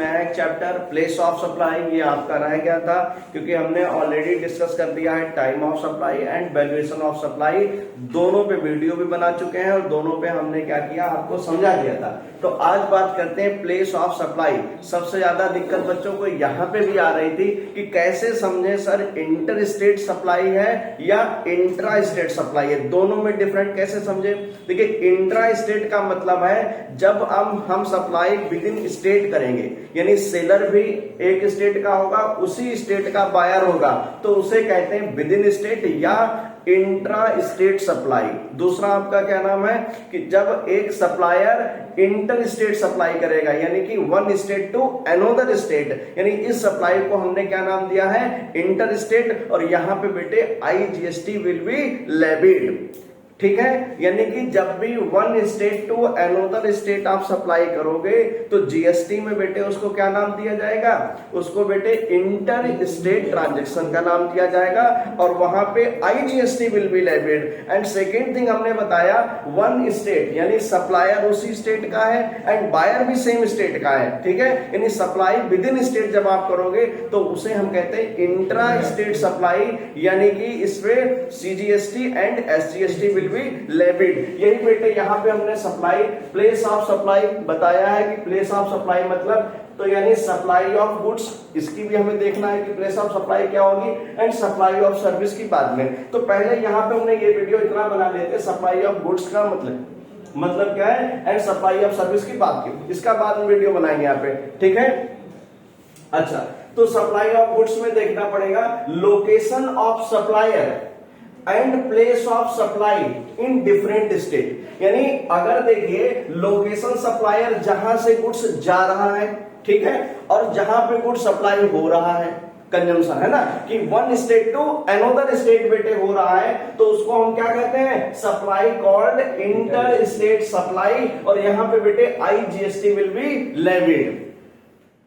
नया एक chapter place of supply, ये आपका रह गया था क्योंकि हमने ऑलरेडी डिस्कस कर दिया है time of supply and valuation of supply. दोनों पे वीडियो भी बना चुके हैं और दोनों पे हमने क्या किया, आपको समझा दिया था। तो आज बात करते हैं प्लेस ऑफ सप्लाई। सबसे ज्यादा दिक्कत बच्चों को यहाँ पे भी आ रही थी कि कैसे समझे सर इंटर स्टेट सप्लाई है या इंट्रा स्टेट सप्लाई है, दोनों में डिफरेंट कैसे समझे। देखिए इंट्रा स्टेट का मतलब है जब हम सप्लाई विद इन स्टेट करेंगे, यानी सेलर भी एक स्टेट का होगा, उसी स्टेट का बायर होगा, तो उसे कहते हैं विद इन स्टेट या इंट्रा स्टेट सप्लाई। दूसरा आपका क्या नाम है कि जब एक सप्लायर इंटर स्टेट सप्लाई करेगा, यानी कि one state to another state, यानी इस सप्लाई को हमने क्या नाम दिया है, इंटर स्टेट। और यहां पे बेटे IGST विल बी लेविड, ठीक है। यानी कि जब भी one state to another state आप सप्लाई करोगे तो जीएसटी में बेटे उसको क्या नाम दिया जाएगा, उसको बेटे इंटर स्टेट ट्रांजैक्शन का नाम दिया जाएगा और वहां पे IGST will be levied. And second thing हमने बताया वन स्टेट, यानी सप्लायर उसी स्टेट का है एंड बायर भी सेम स्टेट का है, ठीक है। यानी सप्लाई विद इन स्टेट जब आप करोगे तो उसे हम कहते हैं इंट्रा स्टेट सप्लाई, यानी कि इसमें CGST एंड SGST विल भी लेविड। यही बेटे यहाँ पे हमने सप्लाई प्लेस ऑफ सप्लाई बताया है कि प्लेस ऑफ सप्लाई मतलब तो यानी सप्लाई ऑफ गुड्स, इसकी भी हमें देखना है कि प्लेस ऑफ सप्लाई क्या होगी, एंड सप्लाई ऑफ सर्विस की बाद में। तो पहले यहाँ पे हमने ये वीडियो इतना बना लेते, सप्लाई ऑफ गुड्स का मतलब क्या है एंड सप्लाई ऑफ सर्विस की बात की, इसका बाद में वीडियो बनाएंगे यहाँ पे, ठीक है। अच्छा, तो सप्लाई ऑफ गुड्स में देखना पड़ेगा location of supplier and place of supply in different state. यानी अगर देखिए लोकेशन सप्लायर जहां से गुड्स जा रहा है, ठीक है, और जहां पे गुड्स सप्लाई हो रहा है, कंजम्पशन है ना, कि one state to another state बेटे हो रहा है, तो उसको हम क्या कहते हैं, supply called inter state supply. और यहां पे बेटे IGST विल बी लेविड,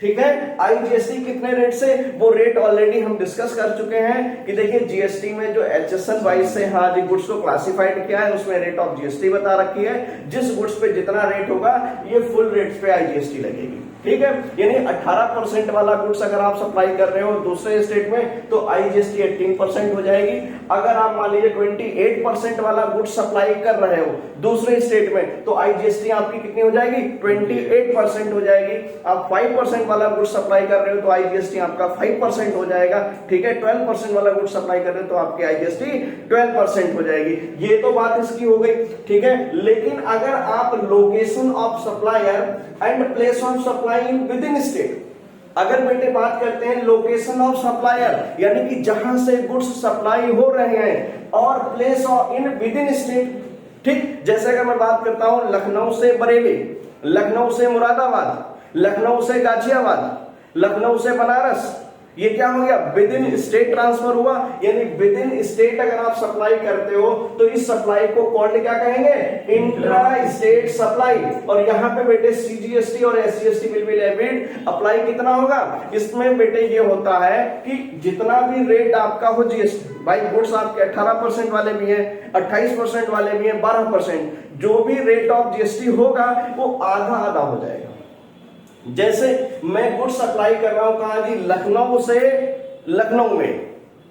ठीक है। IGST कितने रेट से, वो रेट ऑलरेडी हम डिस्कस कर चुके हैं कि देखिए GST में जो HSN वाइज से हाँ जी गुड्स को क्लासिफाइड किया है उसमें रेट ऑफ GST बता रखी है। जिस गुड्स पे जितना रेट होगा ये फुल रेट पे IGST लगेगी, ठीक है। यानी 18% वाला गुड्स अगर आप सप्लाई कर रहे हो दूसरे स्टेट में तो IGST 18% हो जाएगी। अगर आप मान लीजिए 28% वाला गुड्स सप्लाई कर रहे हो दूसरे स्टेट में तो IGST आपकी कितनी हो जाएगी, 28% हो जाएगी। आप 5% वाला गुड्स सप्लाई कर रहे हो तो IGST आपका 5% हो जाएगा, ठीक है। 12% वाला गुड्स सप्लाई कर रहे हो तो आपकी IGST 12% हो जाएगी। ये तो बात इसकी हो गई, ठीक है। लेकिन अगर आप location of supplier and place of supply with in state, अगर बेटे बात करते हैं लोकेशन ऑफ सप्लायर यानी कि जहां से गुड्स सप्लाई हो रहे हैं, और place of in with in state, ठीक। जैसे अगर मैं बात करता हूं लखनऊ से बरेली, लखनऊ से मुरादाबाद, लखनऊ से गाजियाबाद, लखनऊ से बनारस, ये क्या हो गया, विद इन स्टेट ट्रांसफर हुआ। यानी विद इन स्टेट अगर आप सप्लाई करते हो तो इस सप्लाई को कॉल्ड क्या कहेंगे, इंट्रा स्टेट सप्लाई। और यहाँ पे बेटे CGST और SGST will be levied. Apply कितना होगा, इसमें बेटे ये होता है कि जितना भी रेट आपका हो GST, भाई गुड्स आपके 18% वाले भी हैं, 28% वाले भी हैं, 12%, जो भी रेट ऑफ GST होगा वो आधा आधा हो जाएगा। जैसे मैं गुड्स सप्लाई कर रहा हूं कहां जी, लखनऊ से लखनऊ में,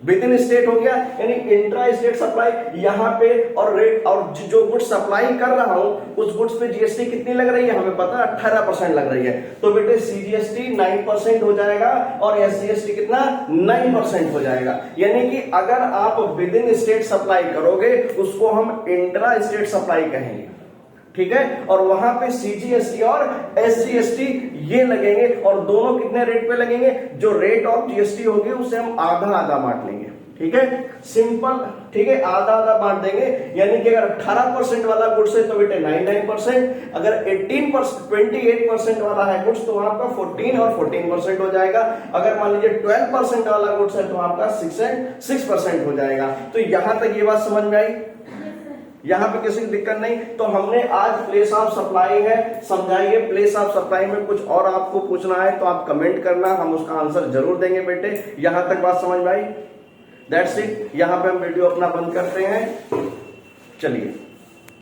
विद इन स्टेट हो गया, यानी इंट्रा स्टेट सप्लाई यहां पे, और रेट और जो गुड्स सप्लाई कर रहा हूं उस गुड्स पे GST कितनी लग रही है, हमें पता है 18% लग रही है। तो बेटे CGST 9% हो जाएगा और SGST कितना 9% हो जाएगा। यानी कि अगर आप विद इन स्टेट सप्लाई करोगे उसको हम इंट्रा स्टेट सप्लाई कहेंगे, ठीक है। और वहां पे CGST और SGST ये लगेंगे, और दोनों कितने रेट पे लगेंगे, जो रेट ऑफ GST होगी उसे हम आधा आधा बांट लेंगे, ठीक है, सिंपल, ठीक है, आधा आधा बांट देंगे। यानी कि अगर 18% वाला गुड्स है तो बेटे 9%, अगर 28% वाला है गुड्स तो आपका 14 और 14% हो जाएगा। अगर मान लीजिए 12% वाला गुड्स है तो आपका 6% हो जाएगा। तो यहां तक ये बात समझ में आई, यहां पे किसी की दिक्कत नहीं। तो हमने आज प्लेस ऑफ सप्लाई है समझाइए। प्लेस ऑफ सप्लाई में कुछ और आपको पूछना है तो आप कमेंट करना, हम उसका आंसर जरूर देंगे बेटे। यहां तक बात समझ में आई, दैट्स इट। यहां पे हम वीडियो अपना बंद करते हैं, चलिए।